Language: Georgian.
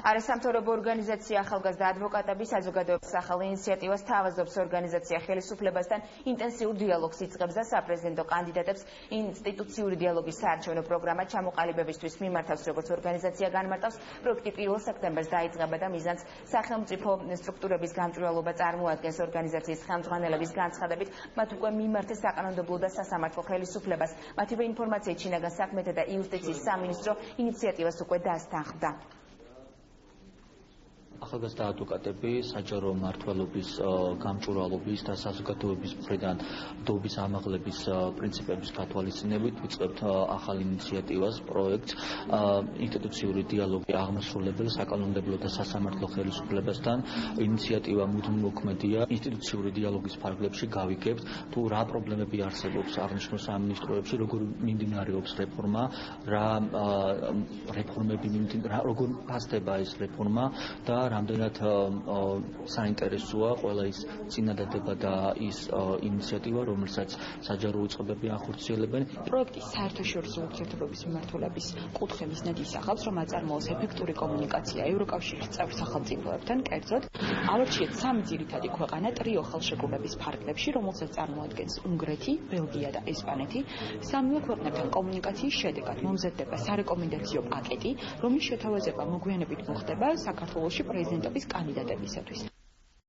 არასამთავრობო ორგანიზაცია ახალგაზრდა ადვოკატების საზოგადოების ახალ ინიციატივას თავაზობს. ორგანიზაცია ხელისუფლებასთან ინტენსიურ დიალოგს იწყებს და საპრეზიდენტო კანდიდატებს ინსტიტუციური დიალოგის საარჩევნო პროგრამა ჩამოყალიბებისთვის მიმართავს, როგორც ორგანიზაცია განმარტავს. პროექტი 1 სექტემბერს დაიწყება და მიზანს სახელმწიფო სტრუქტურების გამჭვირვალობა წარმოადგენს. ორგანიზაციის ხელმძღვანელების განცხადებით, მათ უკვე მიმართეს საკანონმდებლო და სასამართლო ხელისუფლებას. მათივე ინფორმაციით, შინაგან საქმეთა და იუსტიციის სამინისტრო ინიციატივას უკვე დასთანხმდა. ახალგაზრდა ადვოკატები საჯარო მმართველობის გამჭვირვალობის და საზოგადოების მხრიდან დობის ამაღლების პრინციპების გათვალისწინებით ვიწყებთ ახალ ინიციატივას, პროექტს ინსტიტუციური დიალოგი აღმასრულებელ საკანონმდებლო და სასამართლო ხელისუფლებასთან. ინიციატივა მუდმივმოქმედია. ინსტიტუციური დიალოგის ფარგლებში გავიგებთ თუ რა პრობლემები არსებობს აღნიშნულ სამინისტროებში, როგორ მიმდინარეობს რეფორმა, რა რეფორმები როგორ ფასდება ეს რეფორმა და რამდენად საინტერესოა ყველა ის წინადადება და ის ინიციატივა, რომელსაც საჯარო უწყებები ახორციელებენ. პროექტის საერთაშორისო ურთიერთობების მიმართულების კუთხე მიზნად ისახავს, რომ აწარმოოს ეფექტური კომუნიკაცია ევროკავშირის წევრ სახელმწიფოებთან, კერძოდ ავარჩიეთ 3 ძირითადი ქვეყანა ტრიო ხელშეკრულების ფარგლებში, რომელსაც წარმოადგენს უნგრეთი, ბელგია და ესპანეთი. სამივე ქვეყნებთან კომუნიკაციის შედეგად მომზადდება სარეკომენდაციო პაკეტი, რომლის შეთავაზება მოგვიანებით მოხდება საქართველოში პრეზიდენტობის კანდიდატებისათვის.